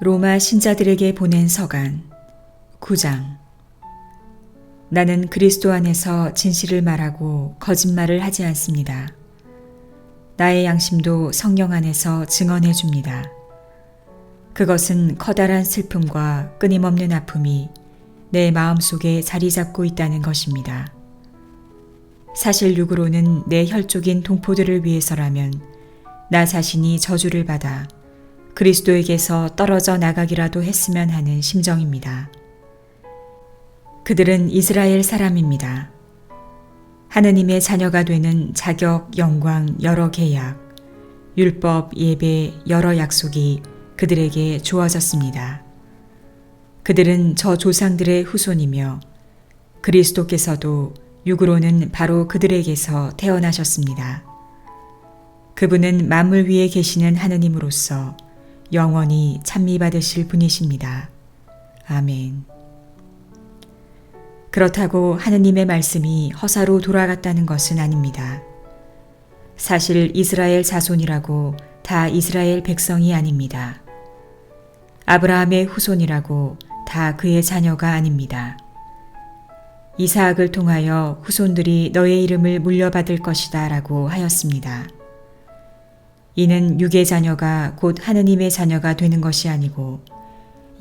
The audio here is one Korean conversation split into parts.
로마 신자들에게 보낸 서간 9장. 나는 그리스도 안에서 진실을 말하고 거짓말을 하지 않습니다. 나의 양심도 성령 안에서 증언해 줍니다. 그것은 커다란 슬픔과 끊임없는 아픔이 내 마음속에 자리 잡고 있다는 것입니다. 사실 육으로는 내 혈족인 동포들을 위해서라면 나 자신이 저주를 받아 그리스도에게서 떨어져 나가기라도 했으면 하는 심정입니다. 그들은 이스라엘 사람입니다. 하느님의 자녀가 되는 자격, 영광, 여러 계약, 율법, 예배, 여러 약속이 그들에게 주어졌습니다. 그들은 저 조상들의 후손이며 그리스도께서도 육으로는 바로 그들에게서 태어나셨습니다. 그분은 만물 위에 계시는 하느님으로서 영원히 찬미받으실 분이십니다. 아멘. 그렇다고 하느님의 말씀이 허사로 돌아갔다는 것은 아닙니다. 사실 이스라엘 자손이라고 다 이스라엘 백성이 아닙니다. 아브라함의 후손이라고 다 그의 자녀가 아닙니다. 이사학을 통하여 후손들이 너의 이름을 물려받을 것이다 라고 하였습니다. 이는 육의 자녀가 곧 하느님의 자녀가 되는 것이 아니고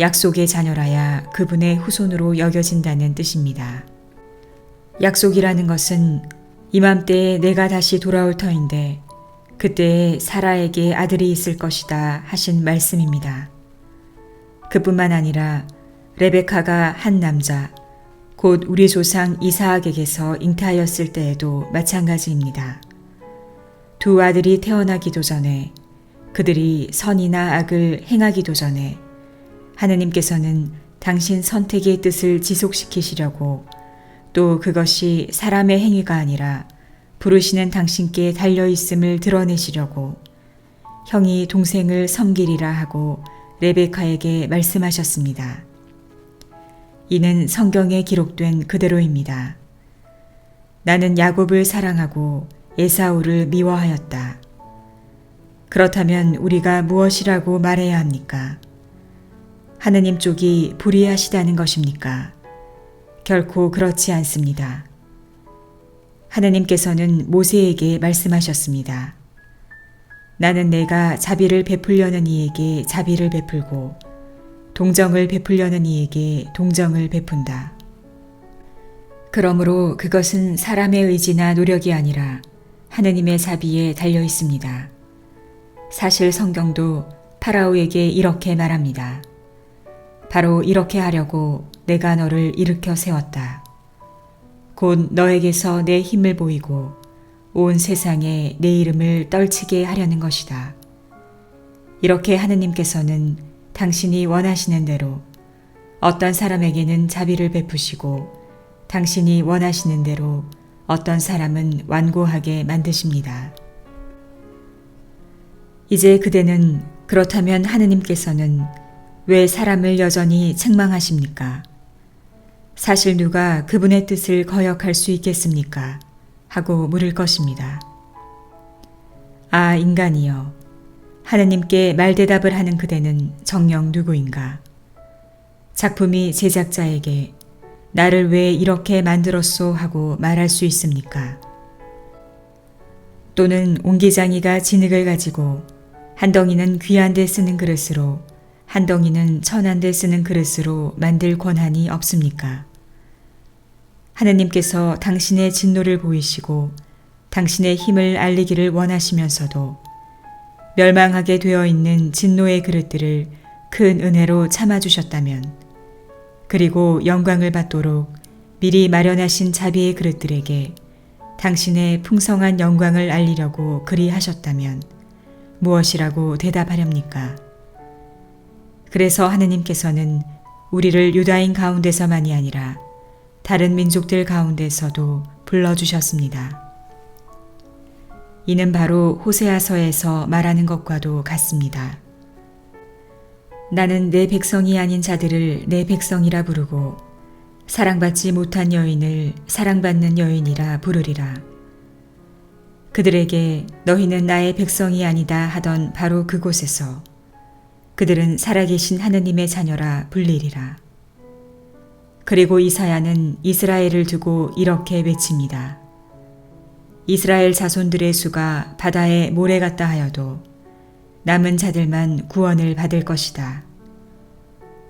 약속의 자녀라야 그분의 후손으로 여겨진다는 뜻입니다. 약속이라는 것은 이맘때에 내가 다시 돌아올 터인데 그때에 사라에게 아들이 있을 것이다 하신 말씀입니다. 그뿐만 아니라 레베카가 한 남자 곧 우리 조상 이사학에게서 잉태하였을 때에도 마찬가지입니다. 두 아들이 태어나기도 전에 그들이 선이나 악을 행하기도 전에 하느님께서는 당신 선택의 뜻을 지속시키시려고 또 그것이 사람의 행위가 아니라 부르시는 당신께 달려있음을 드러내시려고 형이 동생을 섬기리라 하고 레베카에게 말씀하셨습니다. 이는 성경에 기록된 그대로입니다. 나는 야곱을 사랑하고 에사우를 미워하였다. 그렇다면 우리가 무엇이라고 말해야 합니까? 하느님 쪽이 불의하시다는 것입니까? 결코 그렇지 않습니다. 하느님께서는 모세에게 말씀하셨습니다. 나는 내가 자비를 베풀려는 이에게 자비를 베풀고 동정을 베풀려는 이에게 동정을 베푼다. 그러므로 그것은 사람의 의지나 노력이 아니라 하느님의 자비에 달려 있습니다. 사실 성경도 파라오에게 이렇게 말합니다. 바로 이렇게 하려고 내가 너를 일으켜 세웠다. 곧 너에게서 내 힘을 보이고 온 세상에 내 이름을 떨치게 하려는 것이다. 이렇게 하느님께서는 당신이 원하시는 대로 어떤 사람에게는 자비를 베푸시고 당신이 원하시는 대로 어떤 사람은 완고하게 만드십니다. 이제 그대는 그렇다면 하느님께서는 왜 사람을 여전히 책망하십니까? 사실 누가 그분의 뜻을 거역할 수 있겠습니까? 하고 물을 것입니다. 아, 인간이여. 하느님께 말대답을 하는 그대는 정녕 누구인가? 작품이 제작자에게 나를 왜 이렇게 만들었소 하고 말할 수 있습니까? 또는 옹기장이가 진흙을 가지고 한 덩이는 귀한 데 쓰는 그릇으로 한 덩이는 천한 데 쓰는 그릇으로 만들 권한이 없습니까? 하느님께서 당신의 진노를 보이시고 당신의 힘을 알리기를 원하시면서도 멸망하게 되어 있는 진노의 그릇들을 큰 은혜로 참아주셨다면 그리고 영광을 받도록 미리 마련하신 자비의 그릇들에게 당신의 풍성한 영광을 알리려고 그리 하셨다면 무엇이라고 대답하렵니까? 그래서 하느님께서는 우리를 유다인 가운데서만이 아니라 다른 민족들 가운데서도 불러주셨습니다. 이는 바로 호세아서에서 말하는 것과도 같습니다. 나는 내 백성이 아닌 자들을 내 백성이라 부르고 사랑받지 못한 여인을 사랑받는 여인이라 부르리라. 그들에게 너희는 나의 백성이 아니다 하던 바로 그곳에서 그들은 살아계신 하느님의 자녀라 불리리라. 그리고 이사야는 이스라엘을 두고 이렇게 외칩니다. 이스라엘 자손들의 수가 바다에 모래 같다 하여도 남은 자들만 구원을 받을 것이다.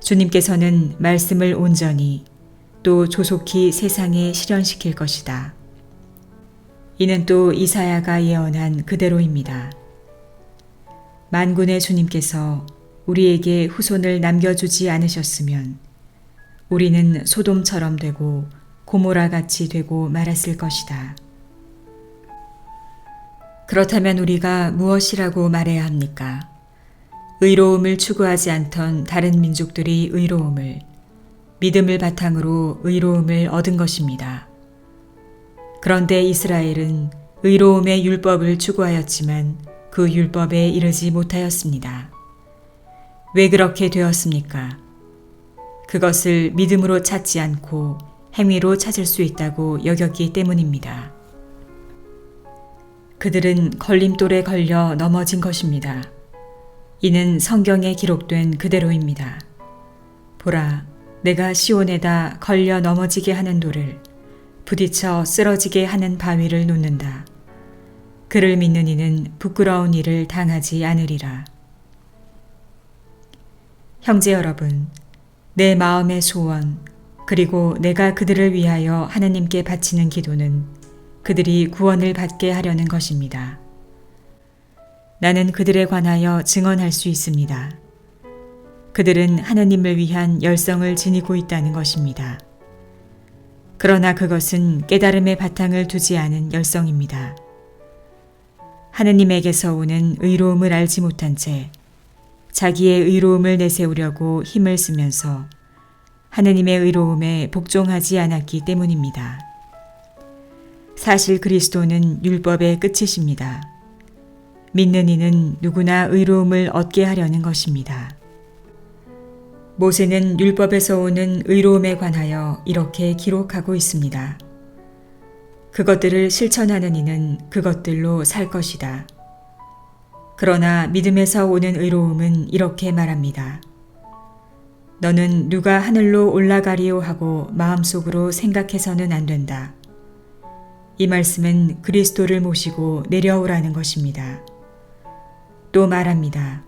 주님께서는 말씀을 온전히 또 조속히 세상에 실현시킬 것이다. 이는 또 이사야가 예언한 그대로입니다. 만군의 주님께서 우리에게 후손을 남겨주지 않으셨으면 우리는 소돔처럼 되고 고모라같이 되고 말았을 것이다. 그렇다면 우리가 무엇이라고 말해야 합니까? 의로움을 추구하지 않던 다른 민족들이 의로움을, 믿음을 바탕으로 의로움을 얻은 것입니다. 그런데 이스라엘은 의로움의 율법을 추구하였지만 그 율법에 이르지 못하였습니다. 왜 그렇게 되었습니까? 그것을 믿음으로 찾지 않고 행위로 찾을 수 있다고 여겼기 때문입니다. 그들은 걸림돌에 걸려 넘어진 것입니다. 이는 성경에 기록된 그대로입니다. 보라, 내가 시온에다 걸려 넘어지게 하는 돌을 부딪혀 쓰러지게 하는 바위를 놓는다. 그를 믿는 이는 부끄러운 일을 당하지 않으리라. 형제 여러분, 내 마음의 소원, 그리고 내가 그들을 위하여 하나님께 바치는 기도는 그들이 구원을 받게 하려는 것입니다. 나는 그들에 관하여 증언할 수 있습니다. 그들은 하나님을 위한 열성을 지니고 있다는 것입니다. 그러나 그것은 깨달음의 바탕을 두지 않은 열성입니다. 하느님에게서 오는 의로움을 알지 못한 채 자기의 의로움을 내세우려고 힘을 쓰면서 하느님의 의로움에 복종하지 않았기 때문입니다. 사실 그리스도는 율법의 끝이십니다. 믿는 이는 누구나 의로움을 얻게 하려는 것입니다. 모세는 율법에서 오는 의로움에 관하여 이렇게 기록하고 있습니다. 그것들을 실천하는 이는 그것들로 살 것이다. 그러나 믿음에서 오는 의로움은 이렇게 말합니다. 너는 누가 하늘로 올라가리오 하고 마음속으로 생각해서는 안 된다. 이 말씀은 그리스도를 모시고 내려오라는 것입니다. 또 말합니다.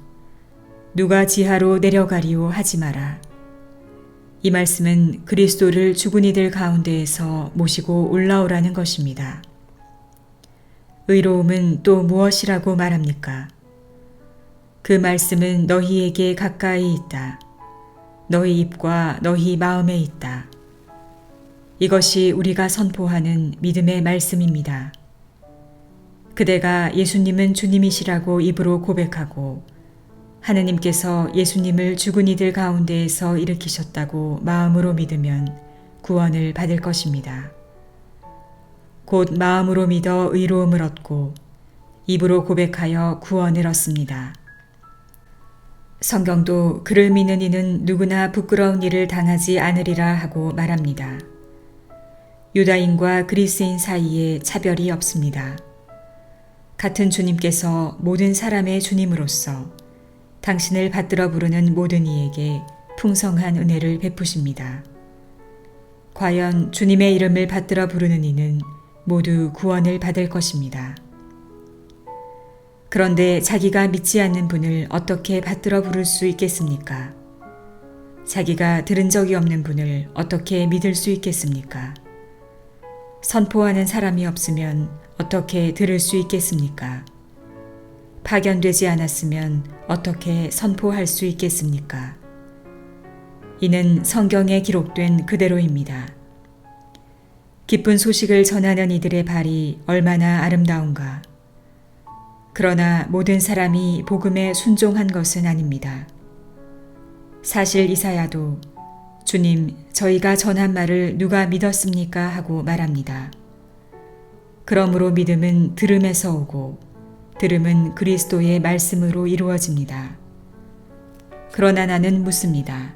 누가 지하로 내려가리오 하지 마라. 이 말씀은 그리스도를 죽은 이들 가운데에서 모시고 올라오라는 것입니다. 의로움은 또 무엇이라고 말합니까? 그 말씀은 너희에게 가까이 있다. 너희 입과 너희 마음에 있다. 이것이 우리가 선포하는 믿음의 말씀입니다. 그대가 예수님은 주님이시라고 입으로 고백하고 하느님께서 예수님을 죽은 이들 가운데에서 일으키셨다고 마음으로 믿으면 구원을 받을 것입니다. 곧 마음으로 믿어 의로움을 얻고 입으로 고백하여 구원을 얻습니다. 성경도 그를 믿는 이는 누구나 부끄러운 일을 당하지 않으리라 하고 말합니다. 유다인과 그리스인 사이에 차별이 없습니다. 같은 주님께서 모든 사람의 주님으로서 당신을 받들어 부르는 모든 이에게 풍성한 은혜를 베푸십니다. 과연 주님의 이름을 받들어 부르는 이는 모두 구원을 받을 것입니다. 그런데 자기가 믿지 않는 분을 어떻게 받들어 부를 수 있겠습니까? 자기가 들은 적이 없는 분을 어떻게 믿을 수 있겠습니까? 선포하는 사람이 없으면 어떻게 들을 수 있겠습니까? 파견되지 않았으면 어떻게 선포할 수 있겠습니까? 이는 성경에 기록된 그대로입니다. 기쁜 소식을 전하는 이들의 발이 얼마나 아름다운가. 그러나 모든 사람이 복음에 순종한 것은 아닙니다. 사실 이사야도 주님, 저희가 전한 말을 누가 믿었습니까? 하고 말합니다. 그러므로 믿음은 들음에서 오고 들음은 그리스도의 말씀으로 이루어집니다. 그러나 나는 묻습니다.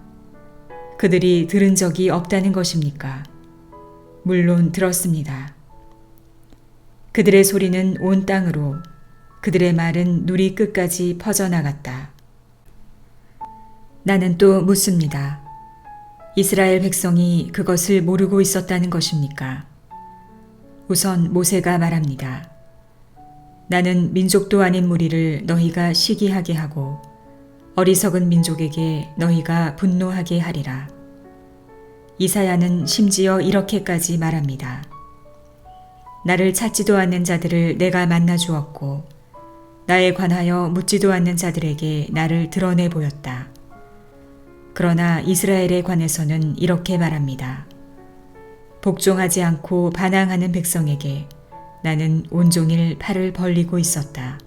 그들이 들은 적이 없다는 것입니까? 물론 들었습니다. 그들의 소리는 온 땅으로, 그들의 말은 누리 끝까지 퍼져나갔다. 나는 또 묻습니다. 이스라엘 백성이 그것을 모르고 있었다는 것입니까? 우선 모세가 말합니다. 나는 민족도 아닌 무리를 너희가 시기하게 하고 어리석은 민족에게 너희가 분노하게 하리라. 이사야는 심지어 이렇게까지 말합니다. 나를 찾지도 않는 자들을 내가 만나 주었고 나에 관하여 묻지도 않는 자들에게 나를 드러내 보였다. 그러나 이스라엘에 관해서는 이렇게 말합니다. 복종하지 않고 반항하는 백성에게 나는 온종일 팔을 벌리고 있었다.